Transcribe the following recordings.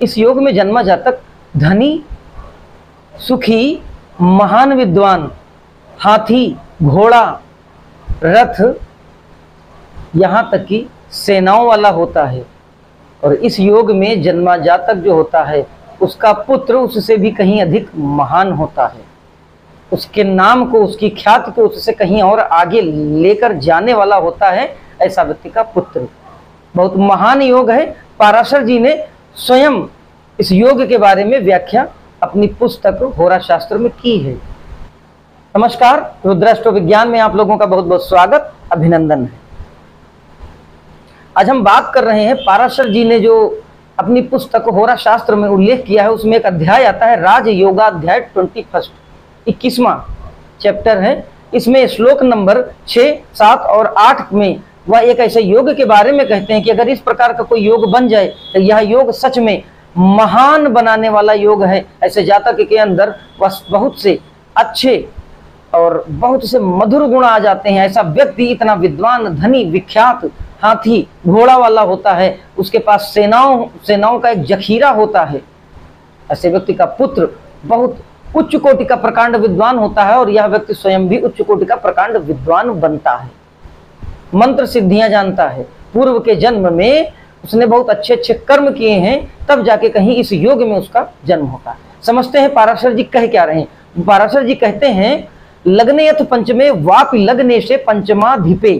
इस योग में जन्मा जातक धनी, सुखी, महान विद्वान, हाथी, घोड़ा, रथ, यहाँ तक कि सेनाओं वाला होता है। और इस योग में जन्मा जातक जो होता है उसका पुत्र उससे भी कहीं अधिक महान होता है, उसके नाम को, उसकी ख्याति को उससे कहीं और आगे लेकर जाने वाला होता है ऐसा व्यक्ति का पुत्र। बहुत महान योग है। पाराशर जी ने स्वयं इस योग के बारे में व्याख्या अपनी पुस्तक होरा शास्त्र में की है। नमस्कार, रुद्राष्ट्र विज्ञान में आप लोगों का बहुत बहुत स्वागत, अभिनंदन है। आज हम बात कर रहे हैं, पाराशर जी ने जो अपनी पुस्तक होरा शास्त्र में उल्लेख किया है उसमें एक अध्याय आता है राज योगाध्याय 21वां चैप्टर है। इसमें श्लोक नंबर 6, 7 और 8 में वह एक ऐसे योग के बारे में कहते हैं कि अगर इस प्रकार का कोई योग बन जाए तो यह योग सच में महान बनाने वाला योग है। ऐसे जातक के अंदर बस बहुत से अच्छे और बहुत से मधुर गुण आ जाते हैं। ऐसा व्यक्ति इतना विद्वान, धनी, विख्यात, हाथी, घोड़ा वाला होता है, उसके पास सेनाओं का एक जखीरा होता है। ऐसे व्यक्ति का पुत्र बहुत उच्च कोटि का प्रकांड विद्वान होता है और यह व्यक्ति स्वयं भी उच्च कोटि का प्रकांड विद्वान बनता है, मंत्र सिद्धियां जानता है। पूर्व के जन्म में उसने बहुत अच्छे अच्छे कर्म किए हैं, तब जाके कहीं इस योग में उसका जन्म होता है। समझते हैं पाराशर जी कह क्या रहे हैं। पाराशर जी कहते हैं, लग्ने यथ पंचमे वापि लग्ने से पंचमाधिपे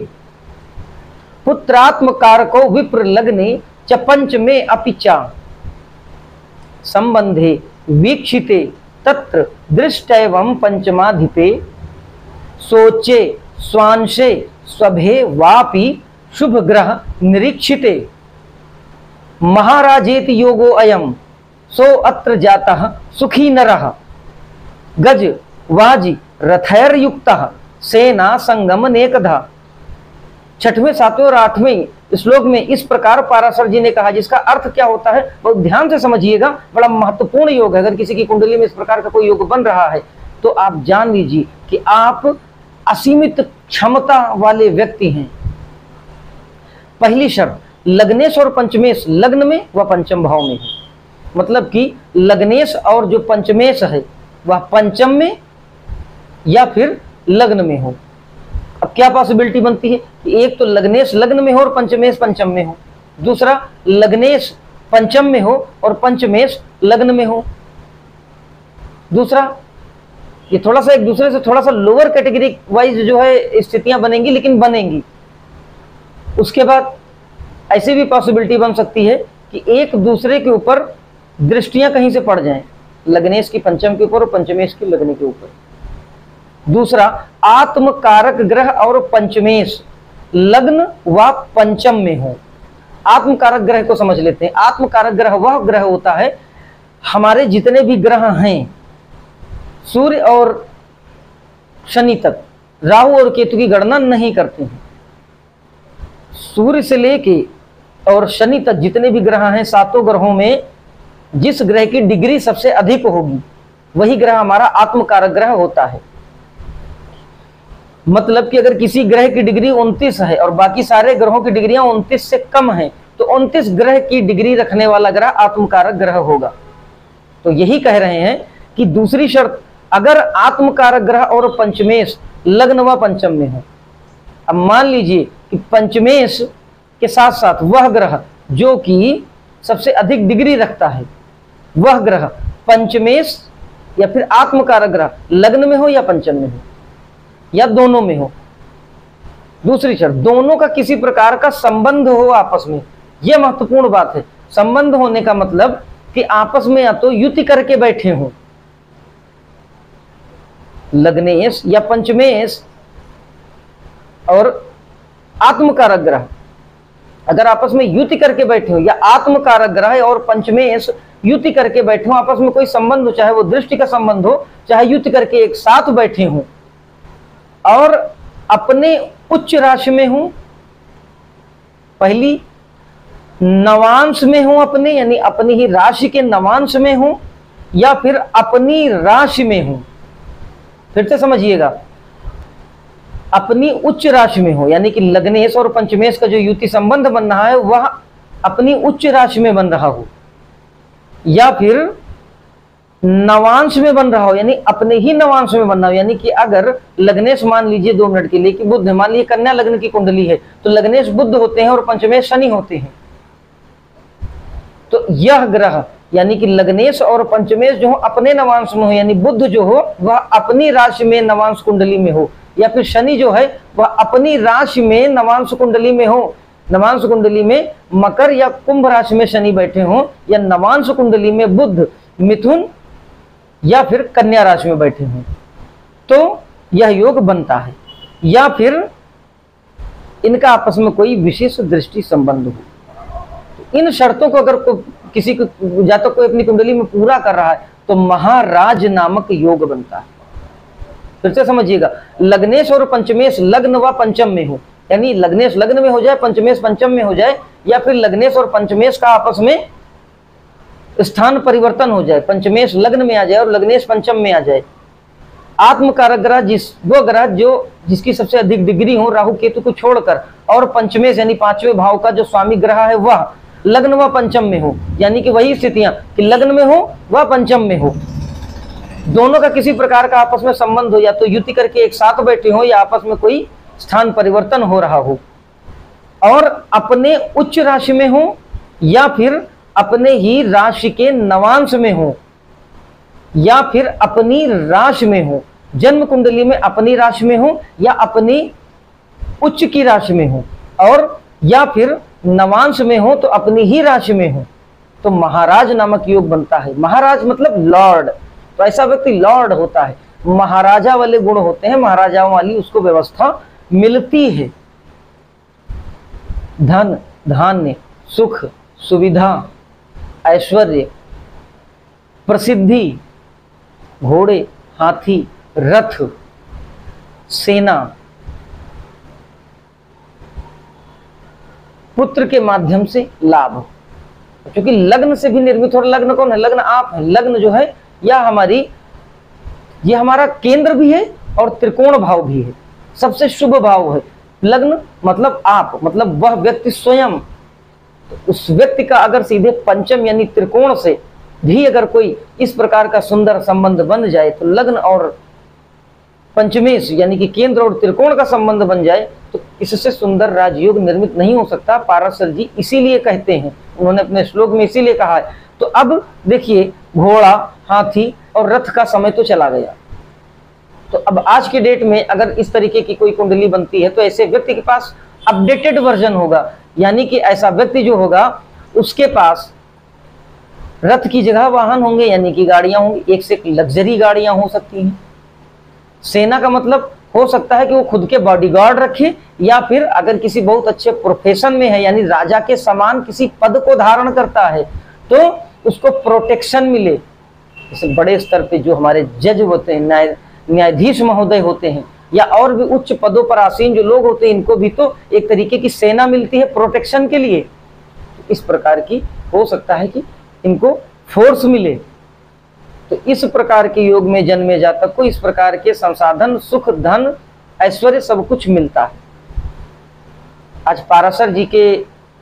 पुत्रात्म कारको विप्र लग्ने च पंचमे अपिचा संबंधे वीक्षिते तत्र दृष्टैवं पंचमाधिपे सोचे स्वांशे स्वभे वापि शुभ ग्रह निरीक्षिते महाराजेति योगो अयम सो अत्र जातः सुखी नरः गज वाजी रथैर्युक्तः सेना संगम नेकधा। 6वें, 7वें और 8वें श्लोक में इस प्रकार पाराशर जी ने कहा, जिसका अर्थ क्या होता है बहुत ध्यान से समझिएगा। बड़ा महत्वपूर्ण योग है। अगर किसी की कुंडली में इस प्रकार का कोई योग बन रहा है तो आप जान लीजिए कि आप असीमित क्षमता वाले व्यक्ति हैं। पहली शर्त, लग्नेश और पंचमेश लग्न में व पंचम भाव में है। मतलब कि लग्नेश और जो पंचमेश है वह पंचम में या फिर लग्न में हो। अब क्या पॉसिबिलिटी बनती है कि एक तो लग्नेश लग्न में हो और पंचमेश पंचम में हो, दूसरा लग्नेश पंचम में हो और पंचमेश लग्न में हो। दूसरा, ये थोड़ा सा एक दूसरे से थोड़ा सा लोअर कैटेगरी वाइज जो है स्थितियां बनेंगी, लेकिन बनेंगी। उसके बाद ऐसी भी पॉसिबिलिटी बन सकती है कि एक दूसरे के ऊपर दृष्टियां कहीं से पड़ जाएं, लग्नेश की पंचम के ऊपर और पंचमेश की लग्न के ऊपर। दूसरा, आत्मकारक ग्रह और पंचमेश लग्न व पंचम में हो। आत्मकारक ग्रह को समझ लेते हैं। आत्मकारक ग्रह वह ग्रह होता है, हमारे जितने भी ग्रह हैं, सूर्य और शनि तक राहु और केतु की गणना नहीं करते हैं। सूर्य से लेके और शनि तक जितने भी ग्रह हैं, 7 ग्रहों में जिस ग्रह की डिग्री सबसे अधिक होगी वही ग्रह हमारा आत्मकारक ग्रह होता है। मतलब कि अगर किसी ग्रह की डिग्री 29 है और बाकी सारे ग्रहों की डिग्रियां 29 से कम है तो 29 ग्रह की डिग्री रखने वाला ग्रह आत्मकारक ग्रह होगा। तो यही कह रहे हैं कि दूसरी शर्त, अगर आत्मकारक ग्रह और पंचमेश लग्न व पंचम में हो। अब मान लीजिए कि पंचमेश के साथ साथ वह ग्रह जो कि सबसे अधिक डिग्री रखता है, वह ग्रह पंचमेश या फिर आत्मकारक ग्रह लग्न में हो या पंचम में हो या दोनों में हो। दूसरी शर्त, दोनों का किसी प्रकार का संबंध हो आपस में। यह महत्वपूर्ण बात है। संबंध होने का मतलब कि आपस में या तो युति करके बैठे हों, लग्नेश या पंचमेश और आत्मकारक ग्रह अगर आपस में युति करके बैठे हो, या आत्मकारक ग्रह और पंचमेश युति करके बैठे हो, आपस में कोई संबंध हो, चाहे वो दृष्टि का संबंध हो, चाहे युति करके एक साथ बैठे हों और अपने उच्च राशि में हूं, पहली नवांश में हूं अपने, यानी अपनी ही राशि के नवांश में हूं, या फिर अपनी राशि में हूं। फिर से समझिएगा, अपनी उच्च राशि में हो, यानी कि लग्नेश और पंचमेश का जो युति संबंध बन रहा है वह अपनी उच्च राशि में बन रहा हो, या फिर नवांश में बन रहा हो, यानी अपने ही नवांश में बनना हो। यानी कि अगर लग्नेश मान लीजिए 2 मिनट के लिए कि बुध है, मान लीजिए कन्या लग्न की कुंडली है, तो लग्नेश बुध होते हैं और पंचमेश शनि होते हैं। तो यह ग्रह यानी कि लग्नेश और पंचमेश जो हो अपने नवांश में हो, यानी बुध जो हो वह अपनी राशि में नवांश कुंडली में हो, या फिर शनि जो है वह अपनी राशि में नवांश कुंडली में हो। नवांश कुंडली में मकर या कुंभ राशि में शनि बैठे हों, या नवांश कुंडली में बुध मिथुन या फिर कन्या राशि में बैठे हों, तो यह योग बनता है। या फिर इनका आपस में कोई विशेष दृष्टि संबंध हो। इन शर्तों को अगर किसी को जातक कोई अपनी कुंडली में पूरा कर रहा है तो महाराज नामक योग बनता है। फिर से समझिएगा, लग्नेश और पंचमेश लग्न व पंचम में हो, यानी लग्नेश लग्न में हो जाए, पंचमेश पंचम में हो जाए, या फिर लग्नेश और पंचमेश का आपस में स्थान परिवर्तन हो जाए, पंचमेश लग्न में आ जाए और लग्नेश पंचम में आ जाए। आत्मकारक ग्रह वो ग्रह जो जिसकी सबसे अधिक डिग्री हो राहु केतु को छोड़कर, और पंचमेश यानी 5वें भाव का जो स्वामी ग्रह है वह लग्न व पंचम में हो, यानी कि वही स्थितियां कि लग्न में हो व पंचम में हो, दोनों का किसी प्रकार का आपस में संबंध हो, या तो युति करके एक साथ बैठे हो या आपस में कोई स्थान परिवर्तन हो रहा हो, और अपने उच्च राशि में हो या फिर अपने ही राशि के नवांश में हो, या फिर अपनी राशि में हो, जन्म कुंडली में अपनी राशि में हो या अपनी उच्च की राशि में हो, और या फिर नवांश में हो तो अपनी ही राशि में हो, तो महाराज नामक योग बनता है। महाराज मतलब लॉर्ड, तो ऐसा व्यक्ति लॉर्ड होता है, महाराजा वाले गुण होते हैं, महाराजाओं वाली उसको व्यवस्था मिलती है। धन धान्य सुख सुविधा ऐश्वर्य प्रसिद्धि घोड़े हाथी रथ सेना पुत्र के माध्यम से लाभ, क्योंकि लग्न से भी निर्मित हो। लग्न कौन है? लग्न आप है। लग्न जो है यह हमारा केंद्र भी है और त्रिकोण भाव भी है, सबसे शुभ भाव है। लग्न मतलब आप, मतलब वह व्यक्ति स्वयं। तो उस व्यक्ति का अगर सीधे पंचम यानी त्रिकोण से भी अगर कोई इस प्रकार का सुंदर संबंध बन जाए, तो लग्न और पंचमेश यानी कि केंद्र और त्रिकोण का संबंध बन जाए, तो इससे सुंदर राजयोग निर्मित नहीं हो सकता। पाराशर जी इसीलिए कहते हैं, उन्होंने अपने श्लोक में इसीलिए कहा है। तो अब देखिए, घोड़ा हाथी और रथ का समय तो चला गया, तो अब आज के डेट में अगर इस तरीके की कोई कुंडली बनती है तो ऐसे व्यक्ति के पास अपडेटेड वर्जन होगा, यानी कि ऐसा व्यक्ति जो होगा उसके पास रथ की जगह वाहन होंगे, यानी कि गाड़ियां होंगी, एक से एक लग्जरी गाड़ियां हो सकती हैं। सेना का मतलब हो सकता है कि वो खुद के बॉडीगार्ड रखे, या फिर अगर किसी बहुत अच्छे प्रोफेशन में है यानी राजा के समान किसी पद को धारण करता है तो उसको प्रोटेक्शन मिले। जैसे बड़े स्तर पे जो हमारे जज होते हैं, न्यायाधीश महोदय होते हैं, या और भी उच्च पदों पर आसीन जो लोग होते हैं, इनको भी तो एक तरीके की सेना मिलती है प्रोटेक्शन के लिए। इस प्रकार की हो सकता है कि इनको फोर्स मिले। तो इस प्रकार के योग में जन्मे जातक को इस प्रकार के संसाधन सुख धन ऐश्वर्य सब कुछ मिलता है। आज पाराशर जी के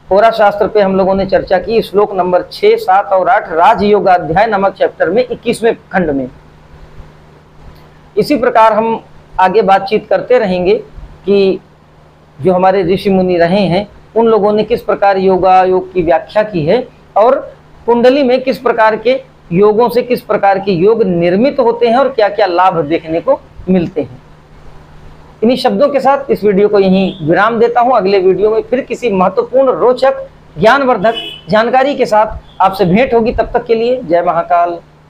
होरा शास्त्र पे हम लोगों ने चर्चा की, श्लोक नंबर 6, 7 और 8 राजयोगाध्याय नामक चैप्टर में 21वें खंड में। इसी प्रकार हम आगे बातचीत करते रहेंगे कि जो हमारे ऋषि मुनि रहे हैं उन लोगों ने किस प्रकार योग की व्याख्या की है, और कुंडली में किस प्रकार के योगों से किस प्रकार के योग निर्मित होते हैं और क्या क्या लाभ देखने को मिलते हैं। इन्हीं शब्दों के साथ इस वीडियो को यहीं विराम देता हूं। अगले वीडियो में फिर किसी महत्वपूर्ण रोचक ज्ञानवर्धक जानकारी के साथ आपसे भेंट होगी। तब तक के लिए जय महाकाल।